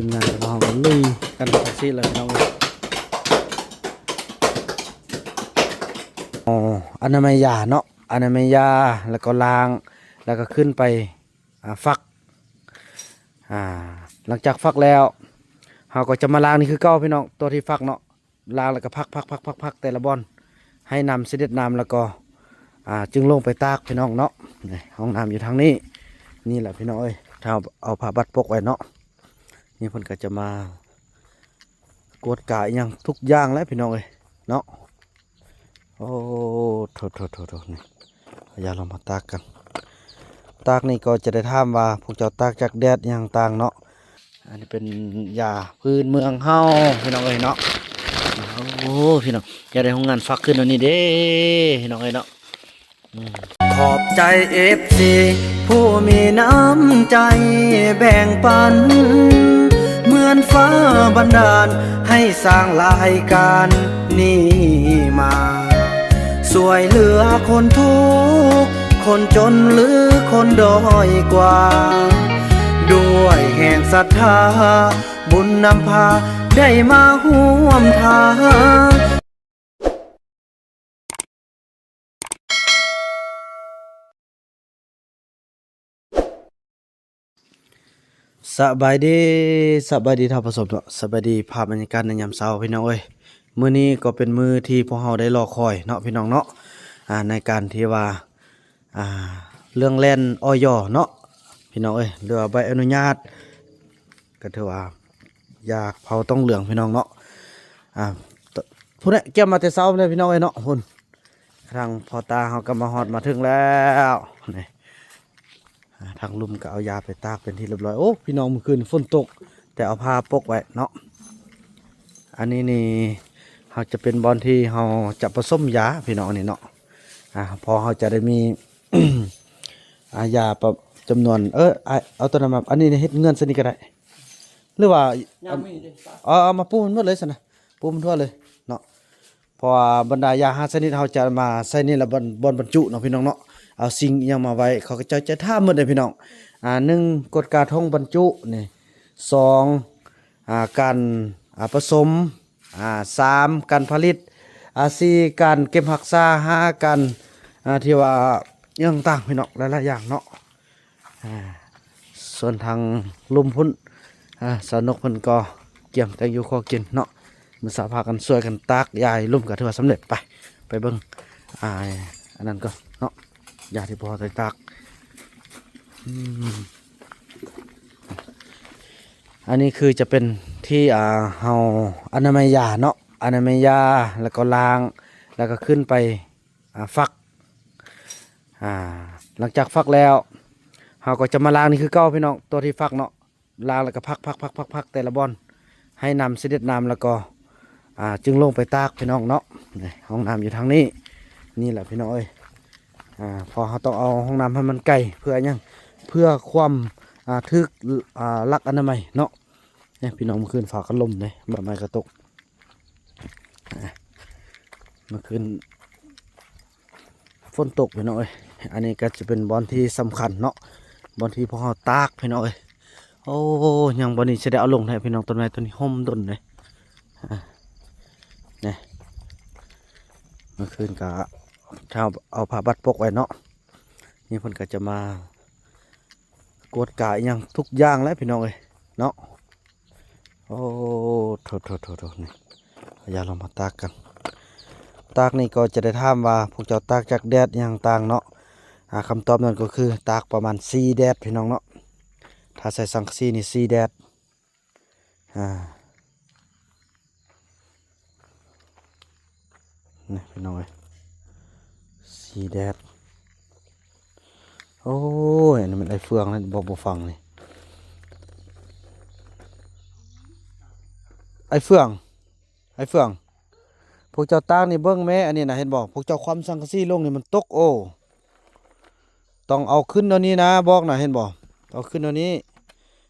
ทีมงานของเราก็ลุยกันแท็กซี่เลยน้องเลยอ๋ออนามัยยาเนาะอนามัยยาแล้วก็ล้างแล้วก็ขึ้นไปฟักอ่าหลังจากฟักแล้วเราก็จะมาล้างนี่คือเก้าพี่น้องตัวที่ฟักเนาะล้างแล้วก็พักแต่ละบอนให้นำเสด็จน้ำแล้วก็จึงลงไปตากพี่น้องเนาะนี่ห้องน้ำอยู่ทางนี้นี่แหละพี่น้องเอ้ยถ้าเอาผ้าบัดปกไว้เนาะนี่เพิ่นก็จะมากวดกะอหยังทุกอย่างแล้วพี่น้องเอ้ยเนาะโอ้โถนี่อย่าลองมาตากกันตากนี่ก็จะได้ถามว่าพวกเจ้าตากจากแดดอหยังต่างเนาะอันนี้เป็นยาพื้นเมืองเฮาพี่น้องเอ้ยเนาะโอ้พี่น้องจะได้ห้องงานฟักขึ้นวันนี้เด้พี่น้องเอ้ยเนาะขอบใจเอฟซีผู้มีน้ำใจแบ่งปันเหมือนฟ้าบันดาลให้สร้างรายการนี้มาสวยเหลือคนทุกข์คนจนหรือคนด้อยกว่าด้วยแห่งศรัทธาบุญนำพาได้มาห่วมทางสบายดีท่านผู้ชมเนาะสบายดีภาพบรรยากาศในยามเช้าพี่น้องเอ้ยมื้อนี้ก็เป็นมื้อที่พวกเราได้รอคอยเนาะพี่น้องเนาะในการที่ว่าอ่าเรื่องแล่นอย.เนาะพี่น้องเอ้ยเรือใบอนุญาตก็ถือว่าอยากเผาต้องเหลืองพี่น้องเนาะผู้นี้เก็บมาแต่เช้าเลยพี่น้องเอ้ยเนาะพุ่นทางพอตาเฮาก็มาฮอดมาถึงแล้วนี่ทางลุมก็เอายาไปตากเป็นที่เรียบร้อยโอ้พี่น้องเมื่อคืนฝนตกแต่เอาผ้าปกไว้เนาะอันนี้นี่เขาจะเป็นบอลที่เขาจะผสมยาพี่น้องนี่เนาะพอเขาจะได้มี ยาประจำนวนเอาตัวนั้นมาอันนี้เฮ็ดเงินสนิทก็ได้หรือว่าเอามาปูมันหมดเลยสินะปูมันทั่วเลยเนาะเพราะว่าบรรดายา5ชนิดเขาจะมาใส่นี่ละบอลบรรจุเนาะพี่น้องเนาะเอาสิ่งอยังมาไว้เขาก็จะท่าหมดเลยพี่น้อง1กฎการท่องบรรจุนี่2การผสม3การผลิต4การเก็บรักษา5การที่ว่าอย่างต่างพี่น้องหลายๆอย่างเนาะส่วนทางลุมพุ่นสนุกเพิ่นก็เกี่ยงแต่อยู่ข้อกินเนาะมันสาพากันช่วยกันตากยายลุ่มก็ถือว่าสำเร็จไปเบิ่งอันนั้นก็เนาะยาที่พอใส่ตากอันนี้คือจะเป็นที่เฮาอนามัยยาเนาะอนามัยยาแล้วก็ล้างแล้วก็ขึ้นไปฟักหลังจากฟักแล้วเราก็จะมาล้างนี่คือเก้าพี่น้องตัวที่ฟักเนาะล้างแล้วก็พักแต่ละบอนให้นำเสด็จน้ำแล้วก็จึงลงไปตากพี่น้องเนาะห้องน้ำอยู่ทางนี้นี่แหละพี่น้องเอ้ยพอเขาต้องเอาห้องน้ำให้มันไกลเพื่อยังเพื่อความทึกลักอนามัยเนาะเนี่ยพี่น้องเมื่อคืนฝากันลมเลยใบไม้กระตกเมื่อคืนฝนตกพี่น้องเอ้ยอันนี้ก็จะเป็นบอลที่สำคัญเนาะบอลที่พอเขาตากพี่น้องเอ้ยโอ้ยังบอลนี้จะได้เอาลงให้พี่น้องต้นไม้ต้นนี้ห่มต้นเลยเนี่ยเมื่อคืนก็ถ้าเอาผ้าบัดปกไว้เนาะนี่เพิ่นก็จะมากวดกะอหยังทุกอย่างแล้วพี่น้องเอ้ยเนาะโอ้โถนี่อย่าลองมาตากกันตากนี่ก็จะได้ถามว่าพวกเจ้าตากจากแดดอหยังต่างเนาะคำตอบนั่นก็คือตากประมาณ4แดดพี่น้องเนาะถ้าใส่สังกะสีนี่4แดดนี่พี่น้องเอ้ย4แดดโอ้ยนี่มันไอเฟืองนะบ่ฟังนี่ไอเฟืองพวกเจ้าตากนี่เบิ้งแม่อันนี้นะเห็นบอกพวกเจ้าความสังกะสีลงนี่มันตกโอ้ต้องเอาขึ้นเดี๋ยวนี้นะบอกนะเห็นบอกเอาขึ้นเดี๋ยวนี้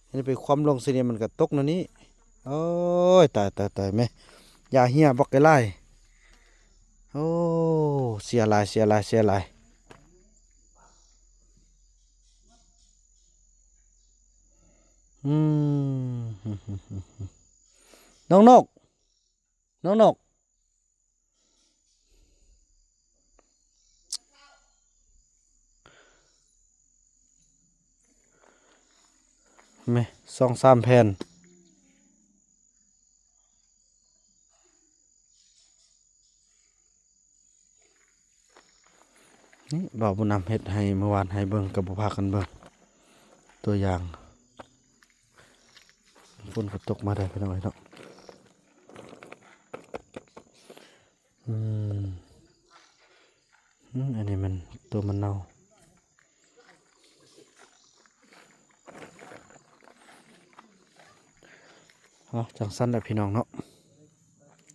เห็นไปความลงสิเนี่ยมันก็ตกเดี๋ยวนี้โอ้ยตายแม่อย่าเหี้ยบอกไกลไล่โอ้เสียหลาย อืมน้องนกน้องนกแม่2-3แผ่นนี่บ่าวบุญนำเฮ็ดให้เมื่อวานให้เบิ่งกับบ่พากันเบิ่งตัวอย่างฝนก็ตกมาได้พี่น้องเอ้ยเนาะอืมอันนี้มันตัวมันเน่าจังสั้นแหละพี่น้องเนาะ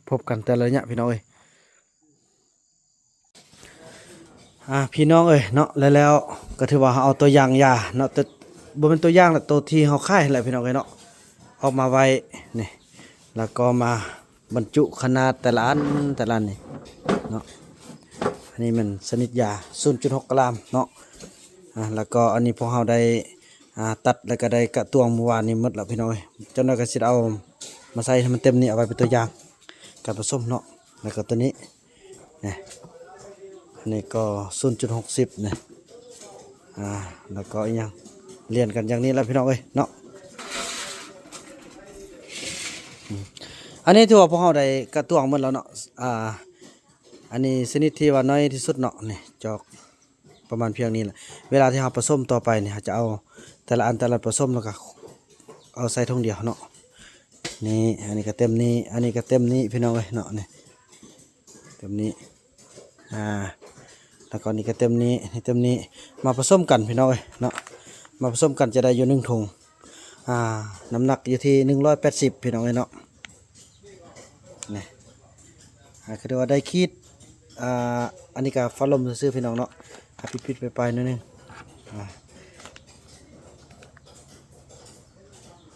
พบกันแต่ละระยะพี่น้องเอ้ยพี่น้องเอ้ยเนาะแล้วก็ถือว่าเราเอาตัวอย่างยาเนาะแต่บ่เป็นตัวอย่างแหละตัวที่เราค่ายแหละพี่น้องเอ้ยเนาะเอามาไว้นี่แล้วก็มาบรรจุขนาดแต่ละอันนี่เนาะอันนี้มันชนิดยา 0.6 กรัมเนาะแล้วก็อันนี้พวกเราได้ตัดแล้วก็ได้กระตวงเมื่อวานนี้หมดแล้วพี่น้องเอ้ยเจ้าหน้าก็สิเอามาใส่ให้มันเต็มนี่เอาไว้เป็นตัวอย่างการผสมเนาะแล้วก็ตัวนี้นี่อันนี้ก็ 0.60 นี่แล้วก็อีกอย่างเรียนกันอย่างนี้แล้วพี่น้องเอ้ยเนาะอันนี้ถือว่าพวกเราได้กระตวงหมดแล้วเนาะอันนี้ชนิดที่ว่าน้อยที่สุดเนาะนี่จอกประมาณเพียงนี้แหละเวลาที่เราผสมต่อไปเนี่ยเราจะเอาแต่ละอันแต่ละผสมแล้วก็เอาใส่ถุงเดียวเนาะนี่อันนี้ก็เต็มนี้อันนี้ก็เต็มนี้พี่น้องเอ้ยเนาะนี่เต็มนี้แล้วก็นี่ก็เต็มนี้นี่เต็มนี้มาผสมกันพี่น้องเอ้ยเนาะมาผสมกันจะได้อยู่1ถุงน้ำหนักอยู่ที่180พี่น้องเอ้ยเนาะนี่คือว่าได้คิดอันนี้ก็ฟ้าลมซื้อพี่น้องเนาะปิดไปนิดนึง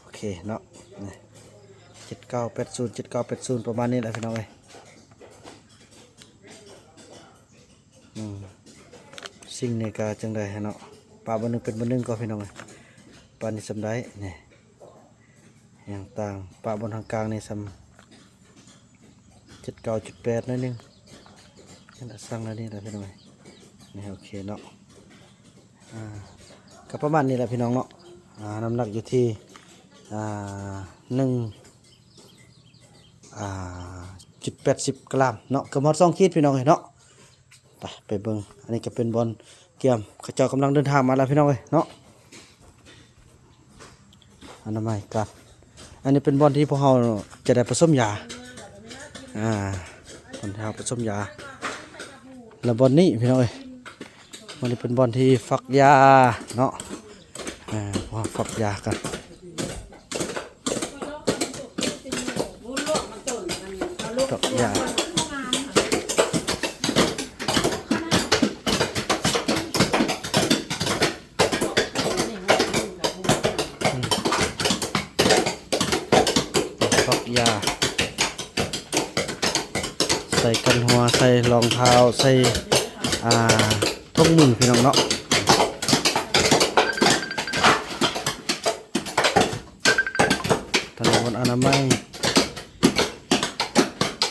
โอเคเนาะ7980ประมาณนี้แหละพี่น้องเอ้ยสิ่งนี้ก็จังได้เนาะปลาบนหนึ่งเป็นบนหนึ่งก็พี่น้องเอ้ยปลานี่สำได้นี่อย่างต่างปลาบนทางกลางนี่สำ79.8นิดนึงนี่แหละสร้างแล้วนี่แหละพี่น้องเอ้ยนี่โอเคเนาะก็ประมาณนี้แหละพี่น้องเนาะน้ำหนักอยู่ที่1.80 กรัมเนาะกระมอด2 ขีดพี่น้องเอ้ยเนาะไปเบิ่งอันนี้ก็เป็นบอลเกี่ยมเขาเจ้ากำลังเดินทางมาแล้วพี่น้องเอ้ยเนาะอันนั้นไม่กันอันนี้เป็นบอลที่พวกเราจะได้ผสมยาบอลที่เราผสมยาแล้วบอลนี้พี่น้องเอ้ยมันเป็นบอลที่ฟักยาเนาะว่าฟักยากันฟักยาฟักยาใส่กันหัวใส่รองเท้าใส่ทุ่งมือพี่น้องเนาะถนนอนามัย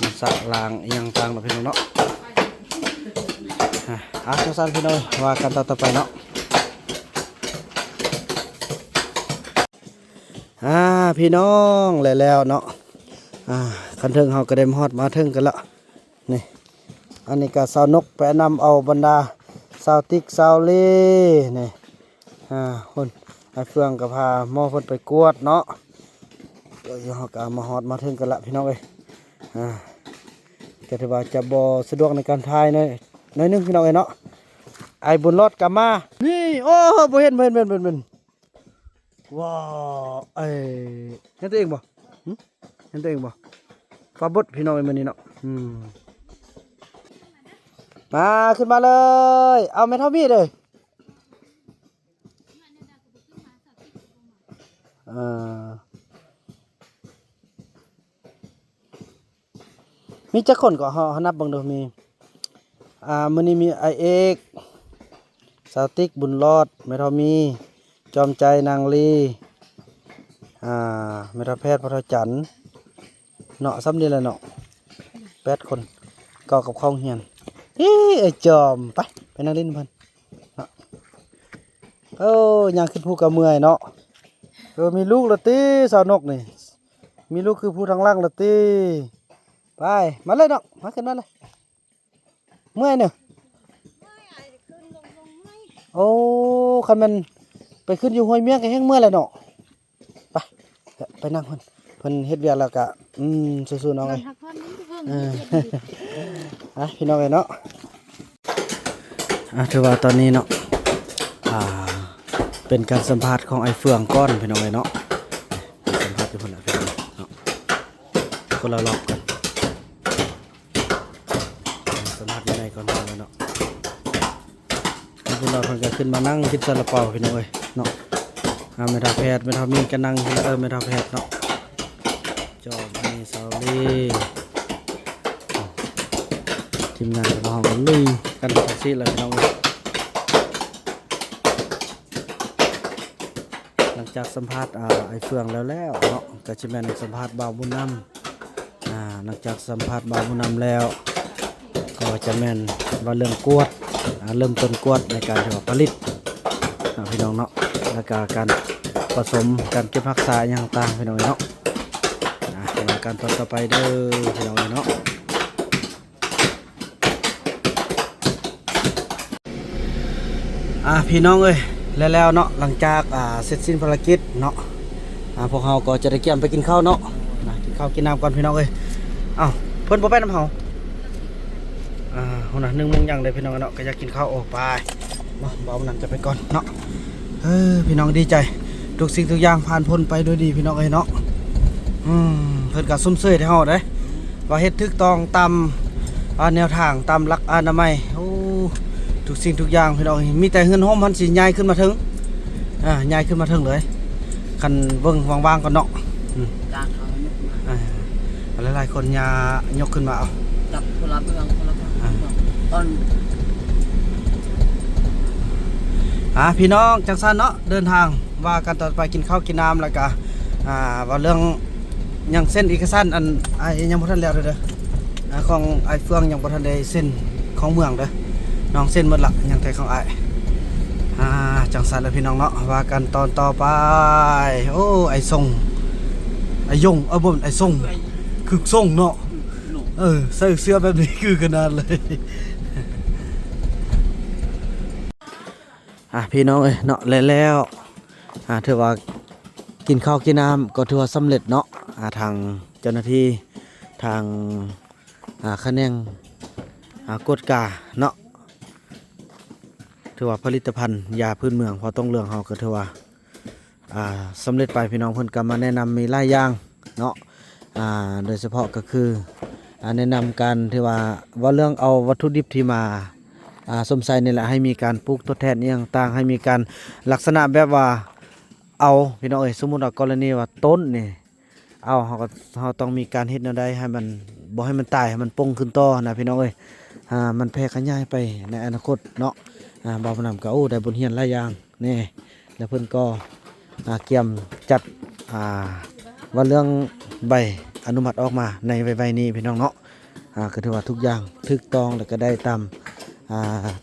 มาสะลางยังต่างๆพี่น้องเนาะสั้นๆพี่น้องว่ากันต่อไปเนาะพี่น้องแล้วเนาะคันเทิงเฮาก็ได้ฮอดมาถึงกันละนี่อันนี้ก็สาวนกไปนำเอาบรรดาสาวติ๊กสาวเล่นี่คนไอ้เฟืองก็พาหม้อเพิ่นไปกวดเนาะเดี๋ยวเฮาก็มาฮอดมาถึงกันละพี่น้องเอ้ยก็ถือว่าจะบ่สะดวกในการถ่ายหน่อยนึงพี่น้องเอ้ยเนาะไอ้บุญรอดกลับมานี่โอ้บ่เห็นว้าวเห็นตัวเองบ่เห็นตัวเองบ่ปลาบดพี่น้องเอ้ยมื้อนี้เนาะมาขึ้นมาเลยเอาแม่เท่ามีดเลยมีจักคนก็เฮานับเบิ่งดูมีมื้อนี้มีไอเอกสาวติ๊กบุญรอดแม่เท่ามีจอมใจนางลี เมทาแพทย์พระจันทร์เนาะซ้ำนี่แหละเนาะ8 คนก็กับข้องเฮียนไอ้จอมไปนั่งเล่นเพิ่นเนาะยังขึ้นภูกระเมื่อยเนาะมีลูกละติสาวนกนี่มีลูกคือผู้ทางล่างละติไปมาเลยเนาะมาขึ้นมาเลยเมื่อยเนี่ยโอ้คันมันไปขึ้นอยู่ห้วยเมียงก็แห้งเมื่อยเลยเนาะไปนั่งเพิ่นเฮ็ดเวียกแล้วก็สู้ๆน้องเอ้ยพี่น้องเอ้ยเนาะถือว่าตอนนี้เนาะเป็นการสัมภาษณ์ของไอ้เฟืองก้อนพี่น้องเอ้ยเนาะสัมภาษณ์อยู่เพิ่นน่ะพี่น้องเนาะคนละรอบกันสัมภาษณ์อยู่ในก่อนพี่น้องเนาะพี่น้องเพิ่นก็ขึ้นมานั่งกินซาลาเปาพี่น้องเอ้ยเนาะไม่ทาแพทย์ไม่ทามีกันนั่งไม่ทาแพทย์เนาะจอบมีซาลีทีมงานของเราก็ลุยกันสักทีเลยพี่น้องหลังจากสัมภาษณ์ไอ้เฟืองแล้วเนาะก็จะเป็นสัมภาษณ์บ่าวบุญนำหลังจากสัมภาษณ์บ่าวบุญนำแล้วก็จะแม่นว่าเรื่องกวดเริ่มต้นกวดในการผลิตพี่น้องเนาะแล้วก็การผสมการเก็บรักษาอย่างต่างพี่น้องเนาะการต่อไปเด้อพี่น้องเนาะพี่น้องเอ้ยแล้วเนาะหลังจากเสร็จสิ้นภารกิจเนาะพวกเราก็จะได้เกี่ยมไปกินข้าวเนาะกินข้าวกินน้ำก่อนพี่น้องเอ้ยเพิ่นบ่ไปน้ำเฮาหุ่น1 โมงยังเลยพี่น้องเนาะก็อยากกินข้าวไปมาบ่าวนั่นจะไปก่อนเนาะพี่น้องดีใจทุกสิ่งทุกอย่างผ่านพ้นไปด้วยดีพี่น้องเอ้ยเนาะเพิ่นก็ซุ่มเสยให้เฮาได้ว่าเฮ็ดถูกต้องตามแนวทางตามหลักอนามัยทุกสิ่งทุกอย่างพี่น้องมีแต่เฮือนห้องมันสิใหญ่ขึ้นมาถึงใหญ่ขึ้นมาถึงเลยคันเบิ่งว่างๆก่อนเนาะหลายๆคนยกขึ้นมาเอาจับคนละเบื้องต้นพี่น้องจังซั่นเนาะเดินทางว่ากันต่อไปกินข้าวกินน้ำแล้วก็ว่าเรื่องยังเส้นเอกสารอันยังบ่ทันแล้วเด้อของไอ้เฟืองยังบ่ทันได้เส้นของเมืองเด้อน้องเส้นหมดละยังแต่ของจังซั่นแล้วพี่น้องเนาะว่ากันตอนต่อไปไอ้ส่งไอ้ยงบ่ไอ้ส่งคือส่งเนาะใส่เสื้อแบบนี้คือขนาดเลยพี่น้องเอ้ยเนาะแล้วถือว่ากินข้าวกินน้ำก็ถือว่าสำเร็จเนาะทางเจ้าหน้าที่ทางคะแนนกฎกาเนาะถือว่าผลิตภัณฑ์ยาพื้นเมืองพอต้องเรื่องเฮาก็ถือว่าสำเร็จไปพี่น้องเพิ่นก็มาแนะนำมีหลายอย่างเนาะโดยเฉพาะก็คือแนะนำการที่ว่าเรื่องเอาวัตถุดิบที่มาสมใส่นี่แหละให้มีการปลูกทดแทนอย่างต่างให้มีการลักษณะแบบว่าเอาพี่น้องเอ้ยสมมุติว่ากรณีว่าต้นนี่เราต้องมีการเฮ็ดแนวใดให้มันบ่ให้มันตายให้มันปงขึ้นต่อนะพี่น้องเอ้ยมันแพร่ขยายไปในอนาคตเนาะบ่าวพนำก็ได้บทเรียนหลายอย่างนี่แล้วเพิ่นก็เกี่ยมจัดว่าเรื่องใบอนุมัติออกมาในใบนี้พี่น้องเนาะก็ถือว่าทุกอย่างถูกต้องแล้วก็ได้ตาม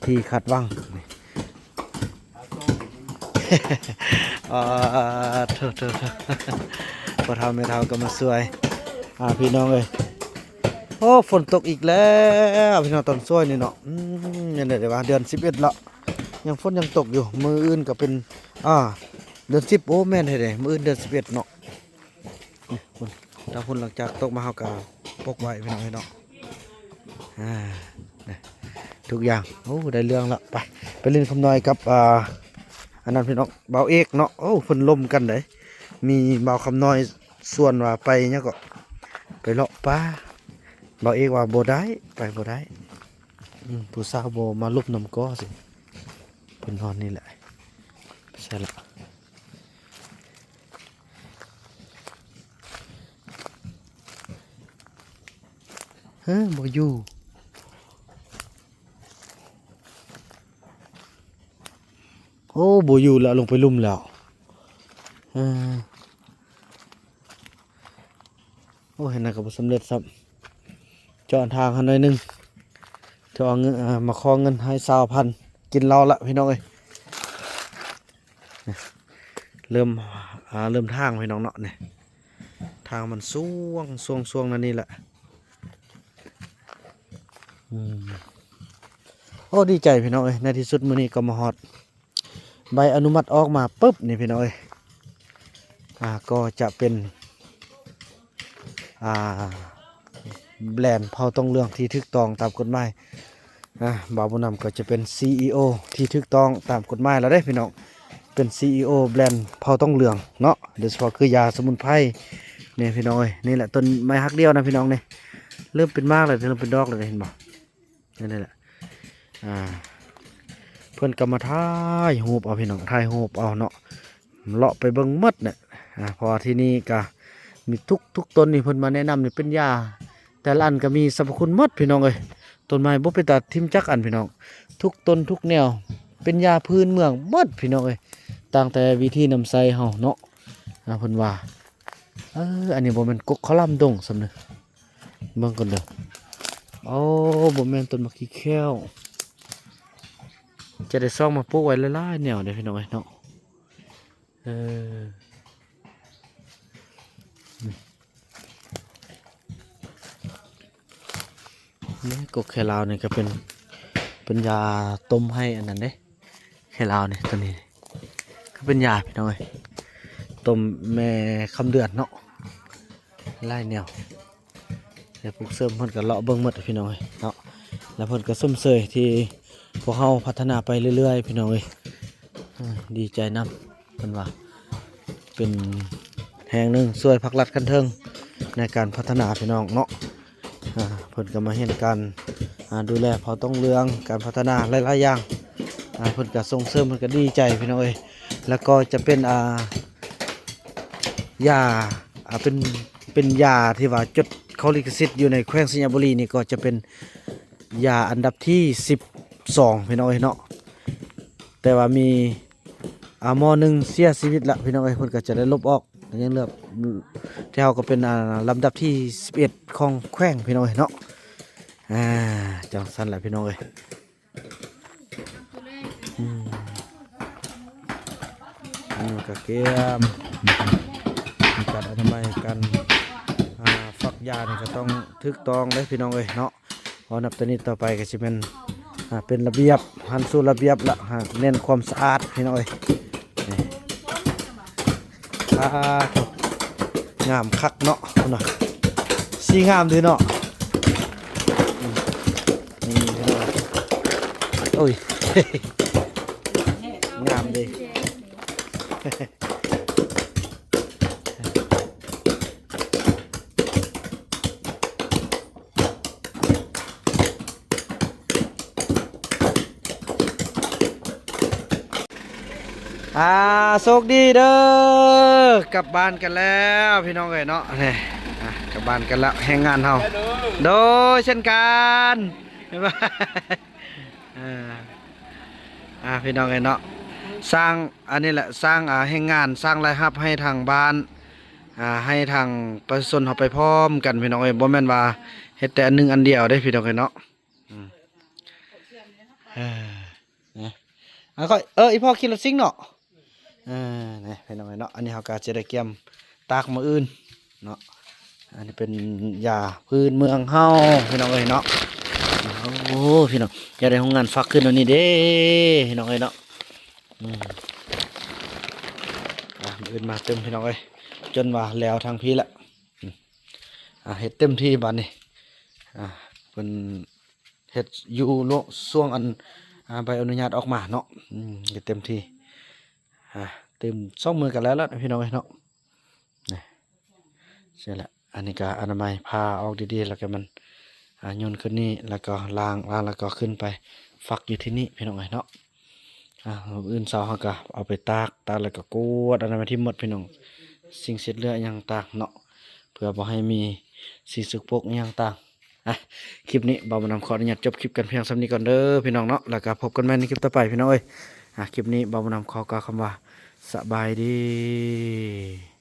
ที่คาดหวังเถอะพอเท่าไม่เท่าก็มาสวยพี่น้องเลยฝนตกอีกแล้วพี่น้องตอนสวยนี่เนาะยังเดี๋ยวว่าเดือน11ละยังฝนยังตกอยู่มืออื่นก็เป็นเดือน10แม่นให้ได้มืออื่นเดือน11เนาะถ้าฝนหลังจากตกมาเฮาก็ปกไว้พี่น้องเนาะทุกอย่างได้เรื่องละไปเล่นคำน้อยกับอันนั้นพี่น้องเบาเอกเนาะเพิ่นล่มกันเลยมีเบาคำน้อยส่วนว่าไปเนี่ยก็ไปเลาะป่าเบาเอกว่าบ่ได้ไปบ่ได้ผู้สาวบ่มาลุบน้ำก้อสิเพิ่นนอนนี่แหละใช่ละบ่อยู่บ่อยู่แล้วลงไปลุ่มแล้ว โอ้เห็นนะก็บ่สำเร็จครับเจาะทางให้หน่อยหนึงจะเอาเงินมาขอเงินให้20,000กินเราละพี่น้องเอ้ยเริ่มเริ่มทางพี่น้องเนาะเนี่ยทางมันช่วงนั่นนี่แหละโอ้ดีใจพี่น้องเอ้ยในที่สุดมื้อนี้ก็มาฮอดใบอนุมัติออกมาปุ๊บนี่พี่น้องเอ้ยก็จะเป็นแบรนด์เผาต้องเรื่องที่ถูกต้องตามกฎหมายบ่าวบุญนำก็จะเป็น CEO ที่ถูกต้องตามกฎหมายแล้วได้พี่น้องเป็น CEO แบรนด์เผาต้องเรื่องเนาะโดยเฉพาะคือยาสมุนไพรนี่พี่น้องเอ้ยนี่แหละต้นไม้ฮักเดียวนะพี่น้องนี่เริ่มเป็นมากเลยเริ่มเป็นดอกเลยเห็นบ่นี่แหละเพื่อนก็มาถ่ายรูปเอาพี่น้องถ่ายรูปเอาเนาะเลาะไปเบิ่งหมดเนี่ยพอที่นี่ก็มีทุกต้นนี่เพิ่นมาแนะนำนี่เป็นยาแต่ละอันก็มีสรรพคุณหมดพี่น้องเอ้ยต้นไม้บ่เป็นตาทิ่มจักอันพี่น้องทุกต้นทุกแนวเป็นยาพื้นเมืองหมดพี่น้องเอ้ยตั้งแต่วิธีนำใส่เฮาเนาะเพิ่นว่าอันนี้บ่แม่นกกขะลำดงสำนึกเบิ่งก่อนเด้อโอ้บ่แม่นต้นมะขี้แค้วจะได้ซ่องมาปลูกไว้หลายๆแนวเด้อพี่น้องเอ้ยเนาะนี่กกแคลาวนี่ก็เป็นยาต้มให้อันนั้นเด้แคลาวนี่ตัวนี้ก็เป็นยาพี่น้องเอ้ยต้มแม่คำเดือนเนาะไล่แนวแต่ปลูกเสริมเพิ่นก็เลาะเบิ่งหมดพี่น้องเอ้ยเนาะแล้วเพิ่นก็ส้มเสยที่พวกเฮาพัฒนาไปเรื่อยๆพี่น้องเอ้ยดีใจนำเพิ่นว่าเป็นแห่งหนึ่งช่วยภาครัฐคันเทิงในการพัฒนาพี่น้องเนาะเพิ่นก็มาเห็นการดูแลเผาต้องเรืองการพัฒนาหลายๆอย่างเพิ่นก็ส่งเสริมเพิ่นก็ดีใจพี่น้องเอ้ยแล้วก็จะเป็นยาเป็นยาที่ว่าจดเขาลิขสิทธิ์อยู่ในแขวงสัญญบุรีนี่ก็จะเป็นยาอันดับที่12พี่น้องเอ้ยเนาะแต่ว่ามีหมอหนึ่งเสียชีวิตละพี่น้องเอ้ยเพิ่นก็จะได้ลบออกยังเหลือที่เฮาก็เป็นลำดับที่11ของแขวงพี่น้องเอ้ยเนาะจังซั่นแหละพี่น้องเอ้ยอันนี้ก็เกมการอนามัยการฟักยานี่ก็ต้องถูกต้องเด้พี่น้องเอ้ยเนาะพอนับตัวนี้ต่อไปก็สิเป็นระเบียบหันสู่ระเบียบละเน้นความสะอาดพี่น้องเอ้ยงามคักเนาะเนาะสีงามดีเนาะนี่โอ้ยงามดีโชคดีเด้อกลับบ้านกันแล้วพี่น้องเอ้ยเนาะนี่กลับบ้านกันแล้วแห่งงานเฮาโดยเช่นกันบ๊ายบายพี่น้องเอ้ยเนาะสร้างอันนี้แหละสร้างแห่งงานสร้างรายรับให้ทางบ้านให้ทางประชาชนเฮาไปพร้อมกันพี่น้องเอ้ยบ่แม่นว่าเฮ็ดแต่อันหนึงอันเดียวได้พี่น้องเอ้ยเนาะก็อีพ่อคิดรถซิ่งเนาะนี่พี่น้องเนาะอันนี้เขาก็จะได้เกี่ยมตากมืออื่นเนาะอันนี้เป็นยาพื้นเมืองเฮาพี่น้องเอ้ยเนาะโอ้พี่น้องอย่าได้ห้องงานฟักขึ้นวันนี้เด้พี่น้องเอ้ยเนาะมืออื่นมาเต็มพี่น้องเอ้ยจนว่าแล้วทางพี่ละเฮ็ดเต็มที่บัดนี้เป็นเฮ็ดอยู่โลช่วงอันใบอนุญาตออกมาเนาะเต็มที่เต็ม2 มือกันแล้วล่ะพี่น้องเนาะนี่ใช่แหละอันนี้ก็อนามัยพาออกดีๆแล้วก็มันโยนขึ้นนี่แล้วก็ล้างแล้วก็ขึ้นไปฟักอยู่ที่นี่พี่น้องเนาะอื่นเสาเขาก็เอาไปตากแล้วก็กวดอนามัยที่หมดพี่น้องสิ่งเศษเหลืออย่างต่างเนาะเพื่อบ่ให้มีสิ่งสกปรกอย่างต่างคลิปนี้บ่าวนำขออนุญาตจบคลิปกันเพียงส่ำนี้ก่อนเด้อพี่น้องเนาะแล้วก็พบกันใหม่ในคลิปต่อไปพี่น้องเอ้ยคลิปนี้บ่าวนำขอกล่าวคำว่าสบายดี